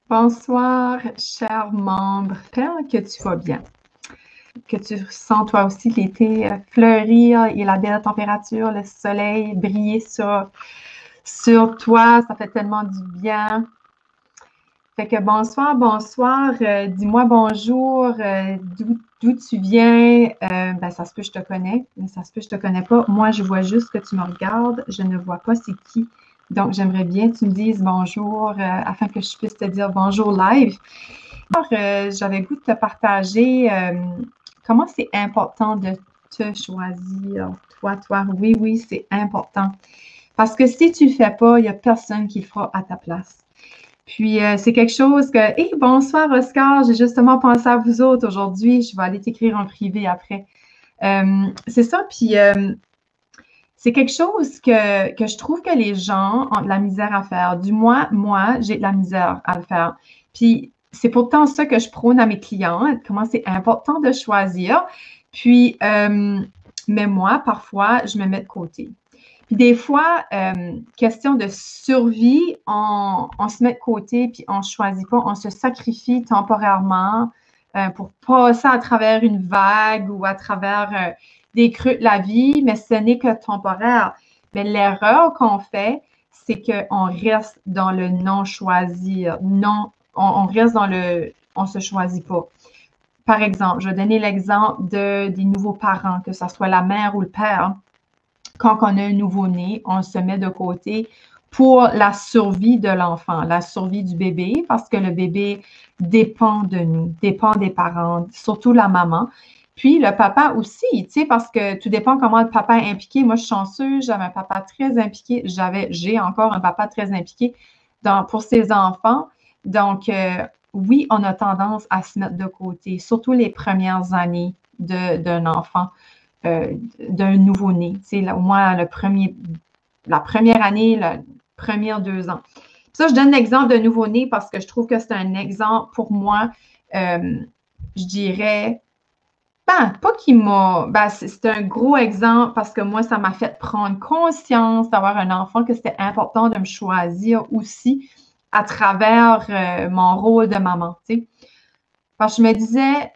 Bonsoir, cher membre. J'espère que tu vas bien, que tu sens toi aussi l'été fleurir et la belle température, le soleil briller sur toi. Ça fait tellement du bien. Fait que bonsoir, bonsoir. Dis-moi bonjour. D'où tu viens? Ben, ça se peut que je te connais, mais ça se peut que je te connais pas. Moi, je vois juste que tu me regardes. Je ne vois pas c'est qui. Donc, j'aimerais bien que tu me dises bonjour afin que je puisse te dire bonjour live. Alors, j'avais le goût de te partager comment c'est important de te choisir. Toi. Oui, oui, c'est important. Parce que si tu le fais pas, il n'y a personne qui le fera à ta place. Puis, c'est quelque chose que, hey, bonsoir Oscar, j'ai justement pensé à vous autres aujourd'hui. Je vais aller t'écrire en privé après. C'est ça, puis c'est quelque chose que je trouve que les gens ont de la misère à faire. Du moins, moi, j'ai de la misère à le faire. Puis, c'est pourtant ça que je prône à mes clients, comment c'est important de choisir. Puis, mais moi, parfois, je me mets de côté. Puis des fois, question de survie, on se met de côté, puis on ne choisit pas, on se sacrifie temporairement pour passer à travers une vague ou à travers des creux de la vie, mais ce n'est que temporaire. Mais l'erreur qu'on fait, c'est qu'on reste dans le non-choisir. Non, on reste dans le on ne se choisit pas. Par exemple, je vais donner l'exemple des nouveaux parents, que ce soit la mère ou le père. Quand on a un nouveau-né, on se met de côté pour la survie de l'enfant, la survie du bébé, parce que le bébé dépend de nous, dépend des parents, surtout la maman. Puis le papa aussi, tu sais, parce que tout dépend comment le papa est impliqué. Moi, je suis chanceuse, j'avais un papa très impliqué. J'ai encore un papa très impliqué pour ses enfants. Donc, oui, on a tendance à se mettre de côté, surtout les premières années d'un enfant d'un nouveau-né. Au moins, la première année, les premières 2 ans. Ça, je donne l'exemple de nouveau-né parce que je trouve que c'est un exemple pour moi, je dirais, pas qu'il m'a. C'est un gros exemple parce que moi, ça m'a fait prendre conscience d'avoir un enfant, que c'était important de me choisir aussi à travers mon rôle de maman. T'sais. Parce que je me disais,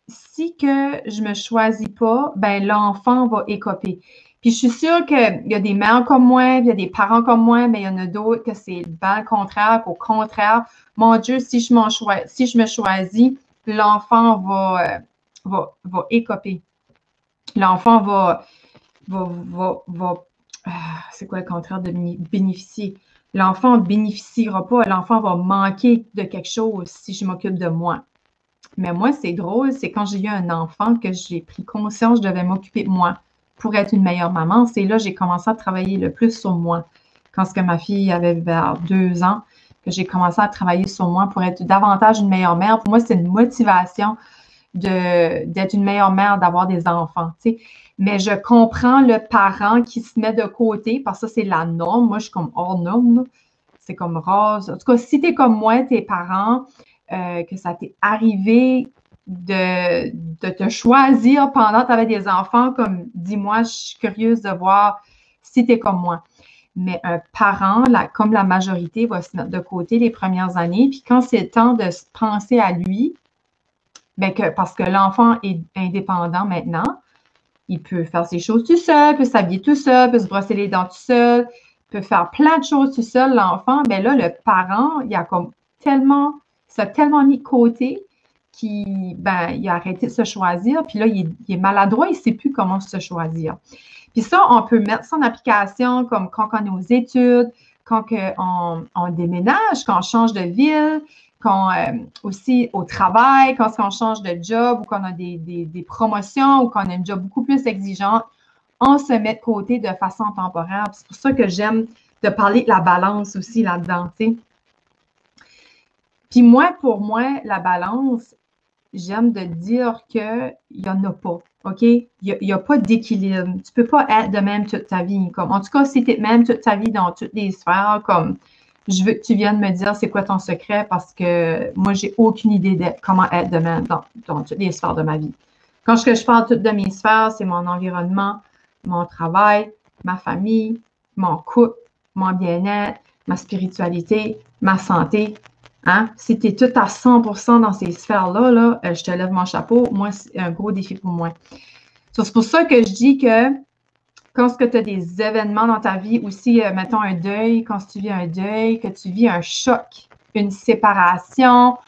si que je me choisis pas, ben l'enfant va écoper. Puis je suis sûre qu'il y a des mères comme moi, il y a des parents comme moi, mais il y en a d'autres que c'est le contraire, qu'au contraire, mon Dieu, si je me choisis, l'enfant va écoper. L'enfant va c'est quoi le contraire de bénéficier? L'enfant ne bénéficiera pas, l'enfant va manquer de quelque chose si je m'occupe de moi. Mais moi, c'est drôle, c'est quand j'ai eu un enfant que j'ai pris conscience que je devais m'occuper de moi pour être une meilleure maman. C'est là que j'ai commencé à travailler le plus sur moi. Quand ce que ma fille avait vers 2 ans, que j'ai commencé à travailler sur moi pour être davantage une meilleure mère. Pour moi, c'est une motivation d'être une meilleure mère, d'avoir des enfants. Tu sais. Mais je comprends le parent qui se met de côté parce que ça, c'est la norme. Moi, je suis comme hors norme. C'est comme rose. En tout cas, si tu es comme moi, tes parents, que ça t'est arrivé de te choisir pendant que tu avais des enfants, comme dis-moi, je suis curieuse de voir si tu es comme moi. Mais un parent, comme la majorité, va se mettre de côté les premières années. Puis quand c'est le temps de se penser à lui, ben parce que l'enfant est indépendant maintenant, il peut faire ses choses tout seul, peut s'habiller tout seul, peut se brosser les dents tout seul, peut faire plein de choses tout seul, l'enfant. Ben là, le parent, il a comme tellement, ça tellement mis de côté qu'il il a arrêté de se choisir. Puis là, il est maladroit, il ne sait plus comment se choisir. Puis ça, on peut mettre ça en application comme quand on est aux études, quand on déménage, quand on change de ville, quand aussi au travail, quand on change de job ou qu'on a des promotions ou qu'on a une job beaucoup plus exigeante, on se met de côté de façon temporaire. C'est pour ça que j'aime de parler de la balance aussi là-dedans. T'sais. Puis moi, pour moi, la balance, j'aime de dire qu'il n'y en a pas. OK? Il n'y a pas d'équilibre. Tu ne peux pas être de même toute ta vie. Comme, en tout cas, si tu es de même toute ta vie dans toutes les sphères, comme je veux que tu viennes me dire c'est quoi ton secret parce que moi, j'ai aucune idée de comment être de même dans toutes les sphères de ma vie. Quand je parle toutes de mes sphères, c'est mon environnement, mon travail, ma famille, mon couple, mon bien-être, ma spiritualité, ma santé. Hein? Si tu es tout à 100% dans ces sphères-là, là, je te lève mon chapeau. Moi, c'est un gros défi pour moi. C'est pour ça que je dis que quand tu as des événements dans ta vie, aussi, mettons un deuil, quand tu vis un deuil, que tu vis un choc, une séparation,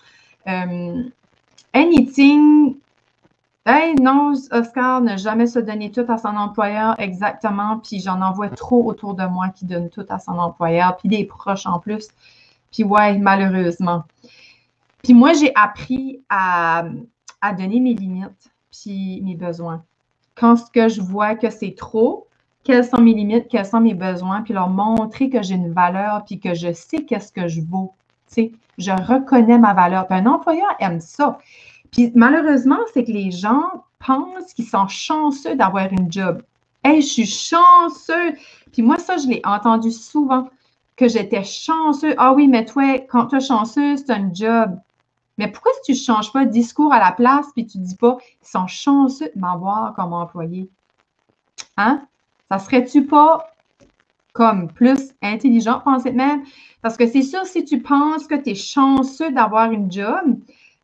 anything. Hey, non, Oscar, ne jamais se donner tout à son employeur, exactement. Puis j'en envoie trop autour de moi qui donnent tout à son employeur, puis des proches en plus. Puis ouais, malheureusement. Puis moi, j'ai appris à donner mes limites, puis mes besoins. Quand ce que je vois que c'est trop, quelles sont mes limites, quels sont mes besoins, puis leur montrer que j'ai une valeur, puis que je sais qu'est-ce que je vaux. Tu sais, je reconnais ma valeur. Puis un employeur aime ça. Puis malheureusement, c'est que les gens pensent qu'ils sont chanceux d'avoir une job. Hey, je suis chanceux. Puis moi, ça, je l'ai entendu souvent, que j'étais chanceux. Ah oui, mais toi, quand tu es chanceux, c'est un job. Mais pourquoi si tu ne changes pas de discours à la place puis tu ne dis pas ils sont chanceux de m'avoir comme employé? Hein? Ça serait-tu pas comme plus intelligent, pensez même? Parce que c'est sûr, si tu penses que tu es chanceux d'avoir une job,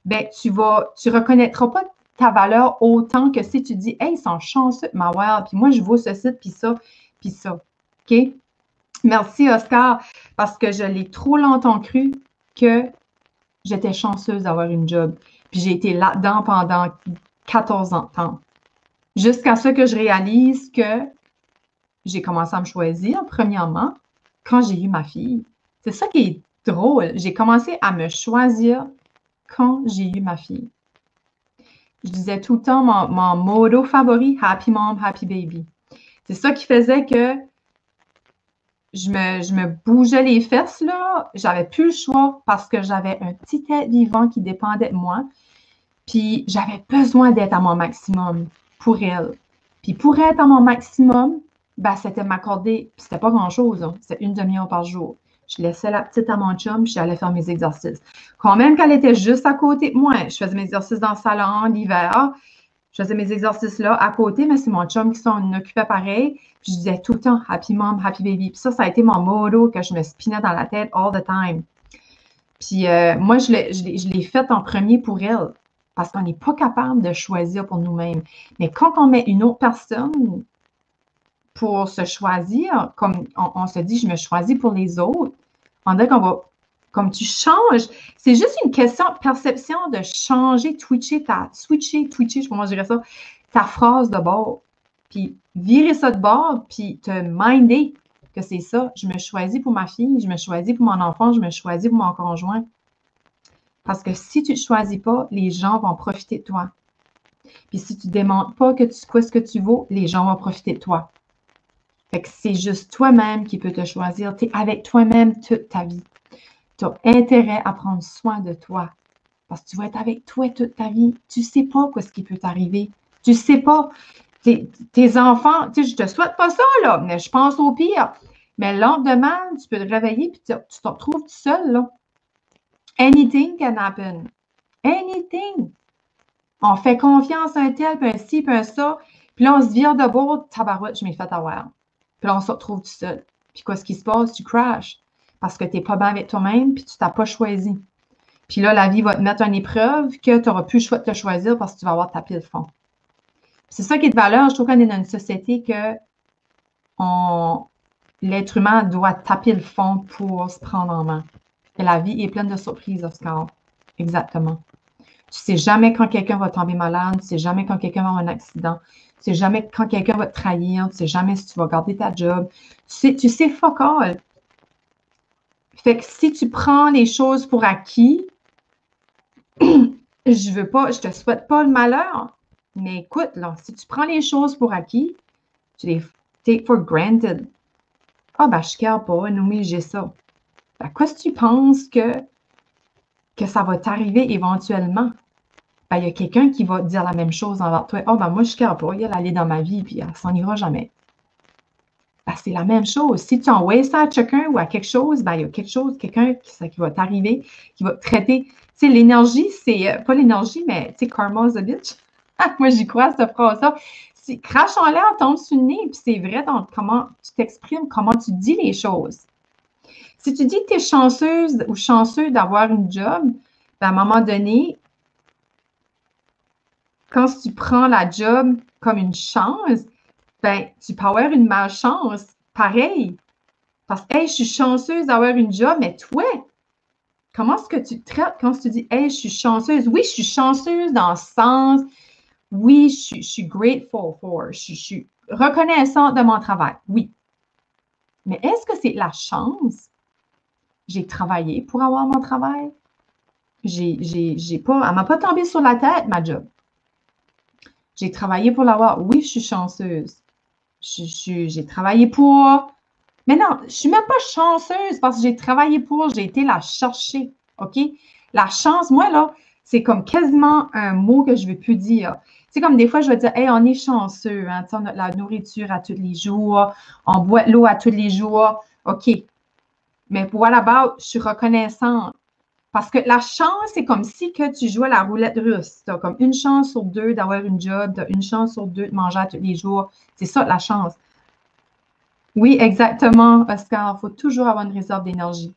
ben tu reconnaîtras pas ta valeur autant que si tu dis hey, ils sont chanceux de m'avoir, puis moi je vaux ceci, puis ça, puis ça. OK? Merci, Oscar, parce que je l'ai trop longtemps cru que j'étais chanceuse d'avoir une job. Puis j'ai été là-dedans pendant 14 ans de temps. Jusqu'à ce que je réalise que j'ai commencé à me choisir, premièrement, quand j'ai eu ma fille. C'est ça qui est drôle. J'ai commencé à me choisir quand j'ai eu ma fille. Je disais tout le temps mon motto favori, Happy Mom, Happy Baby. C'est ça qui faisait que je me bougeais les fesses, là. J'avais plus le choix parce que j'avais un petit être vivant qui dépendait de moi. Puis j'avais besoin d'être à mon maximum pour elle. Puis pour être à mon maximum, ben, c'était m'accorder, c'était pas grand-chose, hein. C'était une demi-heure par jour. Je laissais la petite à mon chum, puis j'allais faire mes exercices. Quand même qu'elle était juste à côté de moi, je faisais mes exercices dans le salon l'hiver, je faisais mes exercices là à côté, mais c'est mon chum qui s'en occupait pareil. Puis je disais tout le temps Happy Mom, Happy Baby. Puis ça a été mon motto que je me spinais dans la tête all the time. Puis moi, je l'ai fait en premier pour elle, parce qu'on n'est pas capable de choisir pour nous-mêmes. Mais quand on met une autre personne pour se choisir, comme on se dit, je me choisis pour les autres, on dirait qu'on va, comme tu changes, c'est juste une question de perception de changer, switcher, je sais pas comment je dirais ça, ta phrase de bord, puis virer ça de bord, puis te minder que c'est ça. Je me choisis pour ma fille, je me choisis pour mon enfant, je me choisis pour mon conjoint. Parce que si tu ne choisis pas, les gens vont profiter de toi. Puis si tu ne démontres pas que tu sais ce que tu vaux, les gens vont profiter de toi. Fait que c'est juste toi-même qui peux te choisir. Tu es avec toi-même toute ta vie. Tu as intérêt à prendre soin de toi. Parce que tu vas être avec toi toute ta vie. Tu ne sais pas ce qui peut t'arriver. Tu ne sais pas. Tes enfants, tu sais, je ne te souhaite pas ça, là, mais je pense au pire. Mais le lendemain, tu peux te réveiller et tu te retrouves tout seul, là. Anything can happen. Anything. On fait confiance à un tel, puis un ci, puis un ça. Puis là, on se vire de bord, tabarouette, je m'ai fait avoir. Puis là, on se retrouve tout seul. Puis quoi, ce qui se passe, tu crashes. Parce que tu n'es pas bien avec toi-même, puis tu ne t'as pas choisi. Puis là, la vie va te mettre une épreuve que tu n'auras plus le choix de te choisir parce que tu vas avoir tapé le fond. C'est ça qui est de valeur. Je trouve qu'on est dans une société que l'être humain doit taper le fond pour se prendre en main. Et la vie est pleine de surprises, Oscar. Exactement. Tu sais jamais quand quelqu'un va tomber malade, tu sais jamais quand quelqu'un va avoir un accident, tu sais jamais quand quelqu'un va te trahir, tu sais jamais si tu vas garder ta job. Tu sais fuck all. Fait que si tu prends les choses pour acquis, je te souhaite pas le malheur, mais écoute, là, si tu prends les choses pour acquis, tu les take for granted. Ah, ben, je ne pas, Noémie, j'ai ça. Ben, quoi si tu penses que ça va t'arriver éventuellement? Ben, il y a quelqu'un qui va dire la même chose envers toi. Oh, ben, moi, je ne care pas, elle allait dans ma vie, puis elle s'en ira jamais. Ben, c'est la même chose. Si tu envoies ça à quelqu'un ou à quelque chose, ben, il y a quelque chose, quelqu'un qui va t'arriver, qui va te traiter. Tu sais, l'énergie, c'est pas l'énergie, mais tu sais, karma's a bitch. Moi, j'y crois, cette phrase-là. Crache en l'air, tombe sur le nez, puis c'est vrai dans comment tu t'exprimes, comment tu dis les choses. Si tu dis que tu es chanceuse ou chanceux d'avoir une job, ben, à un moment donné, quand tu prends la job comme une chance, ben, tu peux avoir une malchance. Pareil. Parce que, hey, je suis chanceuse d'avoir une job, mais toi, comment est-ce que tu traites quand tu dis, hey, je suis chanceuse? Oui, je suis chanceuse dans le sens, oui, je suis grateful for, je suis reconnaissante de mon travail. Oui. Mais est-ce que c'est la chance? J'ai travaillé pour avoir mon travail. J'ai pas, elle m'a pas tombé sur la tête, ma job. J'ai travaillé pour l'avoir. Oui, je suis chanceuse. J'ai travaillé pour. Mais non, je suis même pas chanceuse parce que j'ai travaillé pour, j'ai été la chercher. OK? La chance, moi, là, c'est comme quasiment un mot que je ne veux plus dire. C'est comme des fois, je vais dire, hey, on est chanceux, hein, on a la nourriture à tous les jours, on boit de l'eau à tous les jours. OK. Mais pour là-bas, je suis reconnaissante. Parce que la chance, c'est comme si que tu jouais à la roulette russe. Tu as comme une chance sur deux d'avoir une job, tu as une chance sur deux de manger à tous les jours. C'est ça, la chance. Oui, exactement, Oscar. Il faut toujours avoir une réserve d'énergie.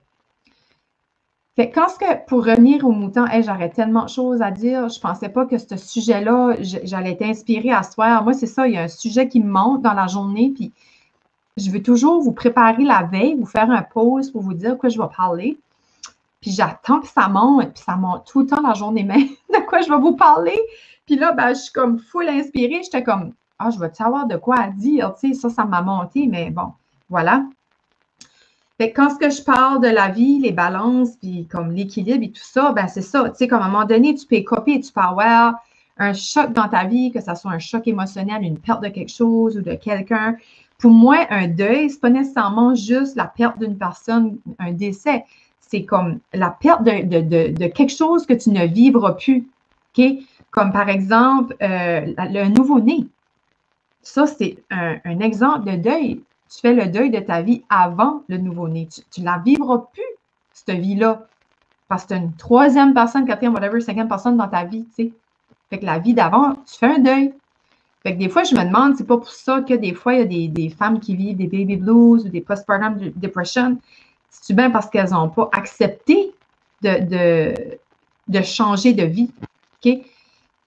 Fait quand ce que, pour revenir au mouton, hey, j'aurais tellement de choses à dire. Je pensais pas que ce sujet-là, j'allais être inspirée à soir. Moi, c'est ça, il y a un sujet qui me monte dans la journée, puis je veux toujours vous préparer la veille, vous faire un pause pour vous dire quoi je vais parler. Puis j'attends que ça monte, puis ça monte tout le temps la journée même de quoi je vais vous parler. Puis là, ben, je suis comme full inspirée. J'étais comme, ah, je vais savoir de quoi à dire. Tu sais, ça m'a monté, mais bon, voilà. Fait que quand ce que je parle de la vie, les balances, puis comme l'équilibre et tout ça, ben c'est ça. Tu sais, comme à un moment donné, tu peux copier, tu peux avoir un choc dans ta vie, que ce soit un choc émotionnel, une perte de quelque chose ou de quelqu'un. Pour moi, un deuil, c'est pas nécessairement juste la perte d'une personne, un décès. C'est comme la perte de quelque chose que tu ne vivras plus. OK? Comme par exemple, le nouveau-né. Ça, c'est un exemple de deuil. Tu fais le deuil de ta vie avant le nouveau-né. Tu ne la vivras plus, cette vie-là. Parce que tu as une troisième personne, quatrième, whatever, cinquième personne dans ta vie, tu sais. Fait que la vie d'avant, tu fais un deuil. Fait que des fois, je me demande, c'est pas pour ça que des fois, il y a des femmes qui vivent des baby blues ou des postpartum depression. C'est bien parce qu'elles n'ont pas accepté de changer de vie. OK?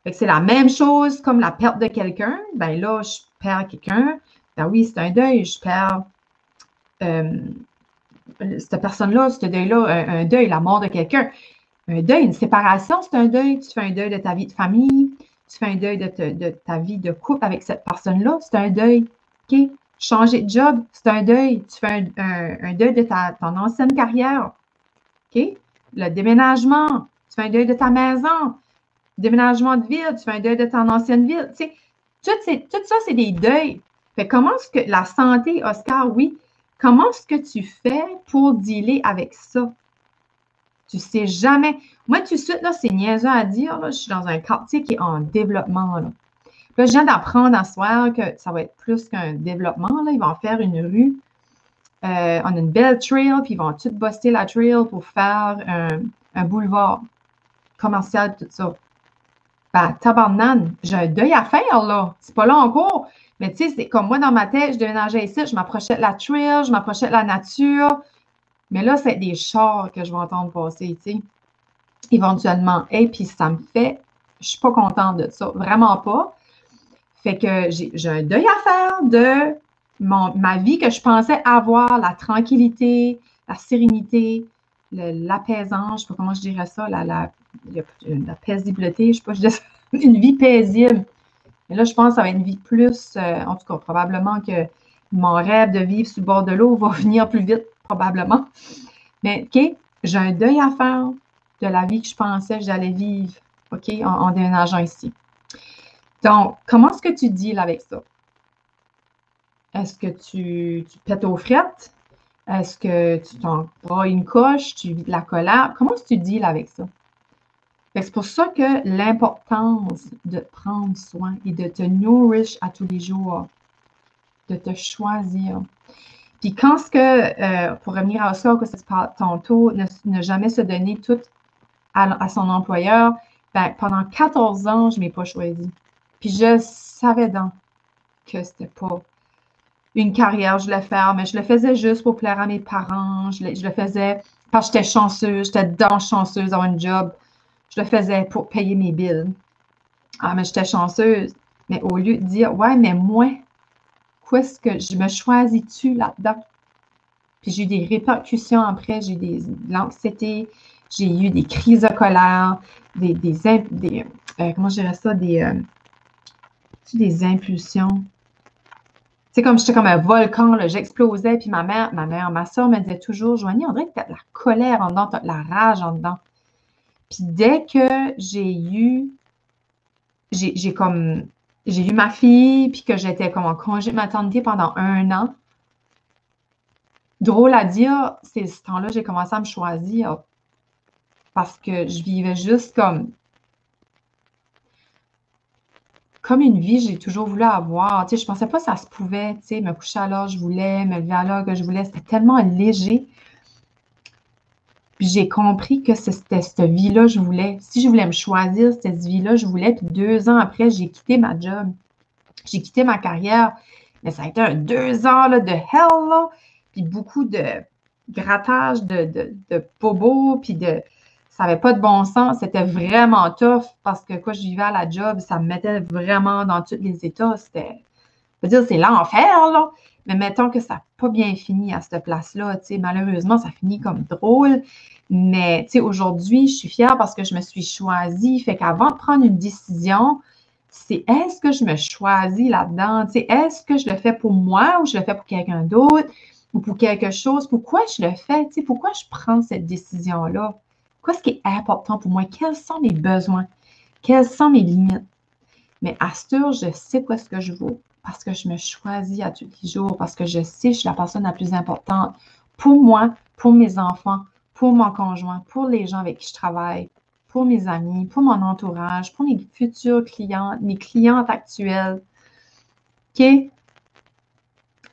Fait que c'est la même chose comme la perte de quelqu'un. Ben là, je perds quelqu'un. Ben oui, c'est un deuil. Je perds cette personne-là, ce deuil-là, un deuil, la mort de quelqu'un. Un deuil, une séparation, c'est un deuil. Tu fais un deuil de ta vie de famille. Tu fais un deuil de ta vie de couple avec cette personne-là. C'est un deuil. OK? Changer de job, c'est un deuil. Tu fais un deuil de ton ancienne carrière. OK? Le déménagement, tu fais un deuil de ta maison. Déménagement de ville, tu fais un deuil de ton ancienne ville. Tu sais, tout ça, c'est des deuils. Fait comment est-ce que la santé, Oscar, oui, comment est-ce que tu fais pour dealer avec ça? Tu sais jamais. Moi, tout de suite, là, c'est niaiseux à dire. Là, je suis dans un quartier qui est en développement. Là, je viens d'apprendre à soir que ça va être plus qu'un développement. Là. Ils vont faire une rue. On a une belle trail, puis ils vont tout buster la trail pour faire un boulevard commercial, tout ça. Ben, tabarnane, j'ai un deuil à faire, là. C'est pas là encore. Mais tu sais, c'est comme moi, dans ma tête, je déménageais ici, je m'approchais de la trail, je m'approchais de la nature. Mais là, c'est des chars que je vais entendre passer, tu sais, éventuellement. Et puis, ça me fait, je suis pas contente de ça, vraiment pas. Fait que j'ai un deuil à faire de ma vie que je pensais avoir, la tranquillité, la sérénité, l'apaisance, je sais pas comment je dirais ça, la paisibilité, je sais pas, je dis une vie paisible. Mais là, je pense que ça va être une vie plus, en tout cas, probablement que mon rêve de vivre sur le bord de l'eau va venir plus vite, probablement. Mais, OK, j'ai un deuil à faire de la vie que je pensais que j'allais vivre, OK, en déménageant ici. Donc, comment est-ce que tu deals avec ça? Est-ce que tu pètes aux frettes? Est-ce que tu t'en bras une coche? Tu vis de la colère? Comment est-ce que tu deals avec ça? C'est pour ça que l'importance de prendre soin et de te nourrir à tous les jours, de te choisir. Puis quand ce que, pour revenir à ça, que ça se parle tantôt, ne jamais se donner tout à son employeur, ben, pendant 14 ans, je ne m'ai pas choisi. Puis je savais donc que c'était pas une carrière, je voulais faire, mais je le faisais juste pour plaire à mes parents. Je le faisais parce que j'étais chanceuse, j'étais dans chanceuse d'avoir un job. Je le faisais pour payer mes billes. Ah, mais j'étais chanceuse. Mais au lieu de dire, ouais, mais moi, qu'est-ce que je me choisis-tu là-dedans? Puis j'ai eu des répercussions après, j'ai eu de l'anxiété, j'ai eu des crises de colère, comment je dirais ça, des impulsions. C'est comme j'étais comme un volcan, là, j'explosais, puis ma soeur me disait toujours, Joanie, on dirait que t'as de la colère en dedans, t'as de la rage en dedans. Puis dès que j'ai eu ma fille, puis que j'étais comme en congé de maternité pendant 1 an, drôle à dire, c'est ce temps-là, j'ai commencé à me choisir parce que je vivais juste comme une vie, j'ai toujours voulu avoir. Tu sais, je pensais pas que ça se pouvait, tu sais, me coucher à l'heure que je voulais, me lever à l'heure que je voulais. C'était tellement léger. Puis j'ai compris que c'était cette vie-là que je voulais. Si je voulais me choisir cette vie-là, je voulais. Puis 2 ans après, j'ai quitté ma job. J'ai quitté ma carrière. Mais ça a été 2 ans là, de hell, là. Puis beaucoup de grattage, de bobos, puis ça n'avait pas de bon sens. C'était vraiment tough parce que quand je vivais à la job, ça me mettait vraiment dans tous les états. Je veux dire, c'est l'enfer, là. Mais mettons que ça n'a pas bien fini à cette place-là. Tu sais, malheureusement, ça finit comme drôle. Mais tu sais, aujourd'hui, je suis fière parce que je me suis choisie. Fait qu'avant de prendre une décision, c'est est-ce que je me choisis là-dedans? Tu sais, est-ce que je le fais pour moi ou je le fais pour quelqu'un d'autre ou pour quelque chose? Pourquoi je le fais? Tu sais, pourquoi je prends cette décision-là? Qu'est-ce qui est important pour moi? Quels sont mes besoins? Quelles sont mes limites? Mais à ce tour, je sais quoi ce que je vaux parce que je me choisis à tous les jours, parce que je sais que je suis la personne la plus importante pour moi, pour mes enfants, pour mon conjoint, pour les gens avec qui je travaille, pour mes amis, pour mon entourage, pour mes futurs clients, mes clientes actuelles. OK?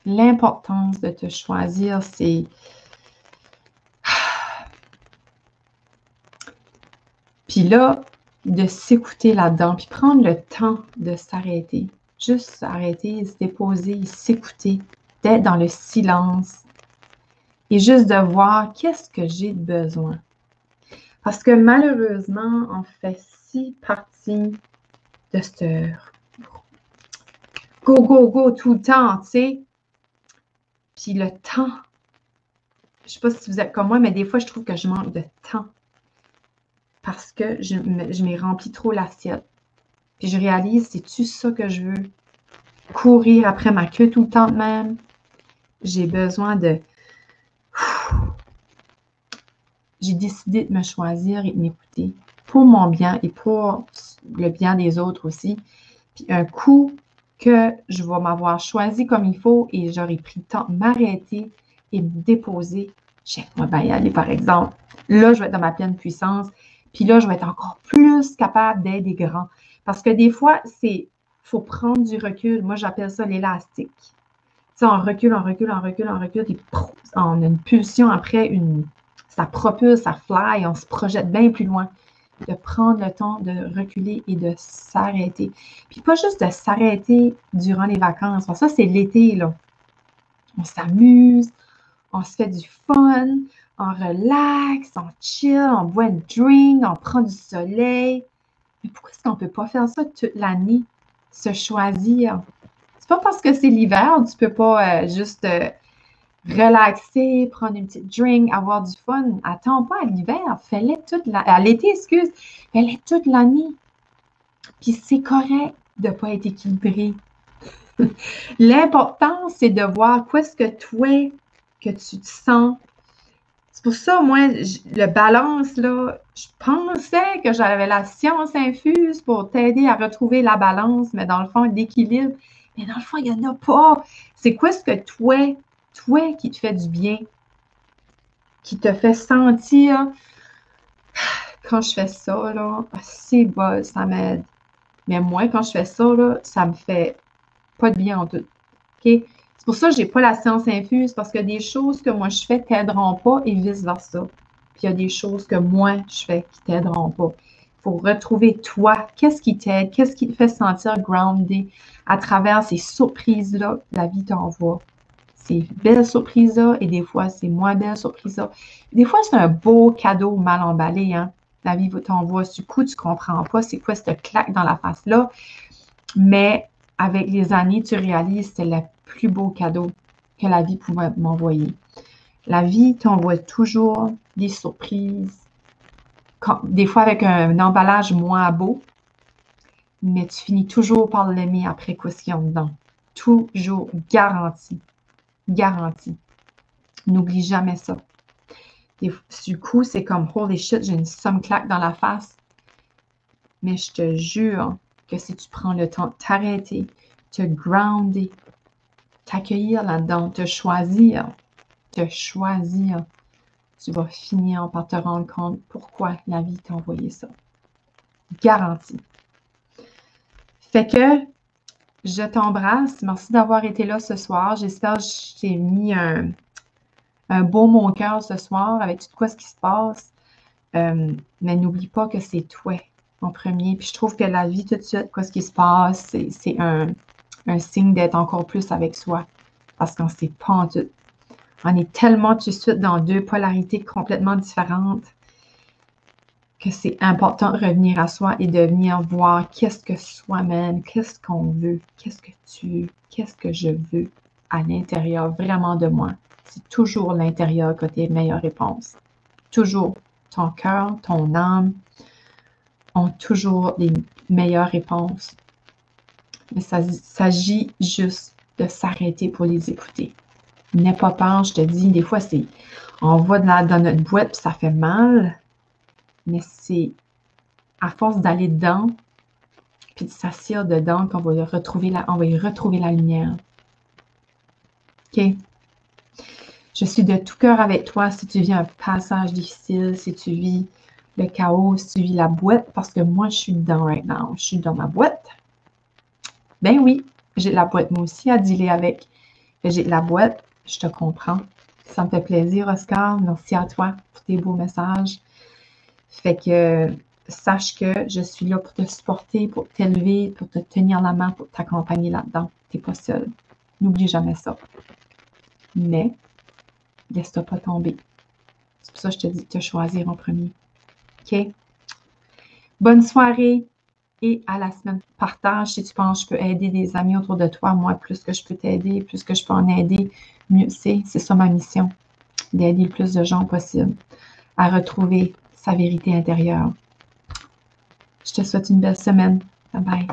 L'importance de te choisir, c'est puis là, de s'écouter là-dedans, puis prendre le temps de s'arrêter. Juste s'arrêter, se déposer, s'écouter, d'être dans le silence et juste de voir qu'est-ce que j'ai de besoin. Parce que malheureusement, on fait si partie de ce go, go, go tout le temps, tu sais. Puis le temps, je sais pas si vous êtes comme moi, mais des fois, je trouve que je manque de temps parce que je m'ai rempli trop l'assiette. Puis je réalise, c'est-tu ça que je veux? Courir après ma queue tout le temps de même? J'ai besoin de... J'ai décidé de me choisir et de m'écouter pour mon bien et pour le bien des autres aussi. Puis un coup que je vais m'avoir choisi comme il faut et j'aurai pris le temps de m'arrêter et me déposer, moi bien y aller par exemple. Là, je vais être dans ma pleine puissance. Puis là, je vais être encore plus capable d'aider grands. Parce que des fois, faut prendre du recul. Moi, j'appelle ça l'élastique. Tu sais, on recule, on recule, on recule, on recule, puis on a une pulsion après, ça propulse, ça fly, on se projette bien plus loin. De prendre le temps de reculer et de s'arrêter. Puis pas juste de s'arrêter durant les vacances. Ça, c'est l'été, là. On s'amuse, on se fait du fun, on relaxe, on chill, on boit une drink, on prend du soleil. Mais pourquoi est-ce qu'on ne peut pas faire ça toute l'année? Se choisir. C'est pas parce que c'est l'hiver, tu peux pas juste relaxer, prendre une petite drink, avoir du fun. Attends pas à l'hiver, fais-le à l'été, excuse, fais-le toute l'année. Puis c'est correct de ne pas être équilibré. L'important, c'est de voir quoi est-ce que toi, que tu te sens. C'est pour ça, moi, le balance, là, je pensais que j'avais la science infuse pour t'aider à retrouver la balance, mais dans le fond, l'équilibre, mais dans le fond, il n'y en a pas. C'est quoi ce que toi, qui te fait du bien, qui te fait sentir, quand je fais ça, là, c'est bon, ça m'aide. Mais moi, quand je fais ça, là, ça me fait pas de bien en tout. OK? C'est pour ça que je n'ai pas la science infuse, parce que des choses que moi je fais t'aideront pas et vice-versa. Puis il y a des choses que moi je fais qui t'aideront pas. Il faut retrouver toi, qu'est-ce qui t'aide, qu'est-ce qui te fait sentir grounded à travers ces surprises-là que la vie t'envoie. ces belles surprises-là et des fois, c'est moins belles surprises-là. Des fois, c'est un beau cadeau mal emballé, hein. La vie t'envoie du coup, tu comprends pas c'est quoi cette claque dans la face-là. Mais avec les années, tu réalises que c'est le plus beau cadeau que la vie pouvait m'envoyer. La vie t'envoie toujours des surprises, des fois avec un emballage moins beau, mais tu finis toujours par l'aimer après quoi ce qu'il y a dedans. Toujours, garanti. Garanti. N'oublie jamais ça. Et du coup, c'est comme holy shit, j'ai une somme claque dans la face. Mais je te jure que si tu prends le temps de t'arrêter, te grounder, t'accueillir là-dedans, te choisir, tu vas finir par te rendre compte pourquoi la vie t'a envoyé ça. Garanti. Fait que je t'embrasse. Merci d'avoir été là ce soir. J'espère que je t'ai mis un beau mot au cœur ce soir avec tout ce qui se passe. Mais n'oublie pas que c'est toi en premier. Puis je trouve que la vie tout de suite, ce qui se passe, c'est un signe d'être encore plus avec soi. Parce qu'on ne sait pas en tout. On est tellement tout de suite dans deux polarités complètement différentes que c'est important de revenir à soi et de venir voir qu'est-ce que soi-même, qu'est-ce qu'on veut, qu'est-ce que je veux à l'intérieur vraiment de moi. C'est toujours l'intérieur qui a tes meilleures réponses. Toujours. Ton cœur, ton âme ont toujours les meilleures réponses. Mais ça s'agit juste de s'arrêter pour les écouter. N'aie pas peur, je te dis, des fois, on va dans notre boîte puis ça fait mal, mais c'est à force d'aller dedans puis de s'asseoir dedans qu'on va y retrouver la lumière. OK? Je suis de tout cœur avec toi si tu vis un passage difficile, si tu vis le chaos, si tu vis la boîte, parce que moi, je suis dedans right now. Je suis dans ma boîte. Ben oui, j'ai de la boîte moi aussi à dealer avec. J'ai de la boîte, je te comprends. Ça me fait plaisir, Oscar. Merci à toi pour tes beaux messages. Fait que sache que je suis là pour te supporter, pour t'élever, pour te tenir la main, pour t'accompagner là-dedans. Tu n'es pas seul. N'oublie jamais ça. Mais laisse-toi pas tomber. C'est pour ça que je te dis de te choisir en premier. OK? Bonne soirée et à la semaine. Partage si tu penses que je peux aider des amis autour de toi. Moi, plus que je peux t'aider, plus que je peux en aider, mieux c'est. C'est ça ma mission, d'aider le plus de gens possible à retrouver sa vérité intérieure. Je te souhaite une belle semaine. Bye bye.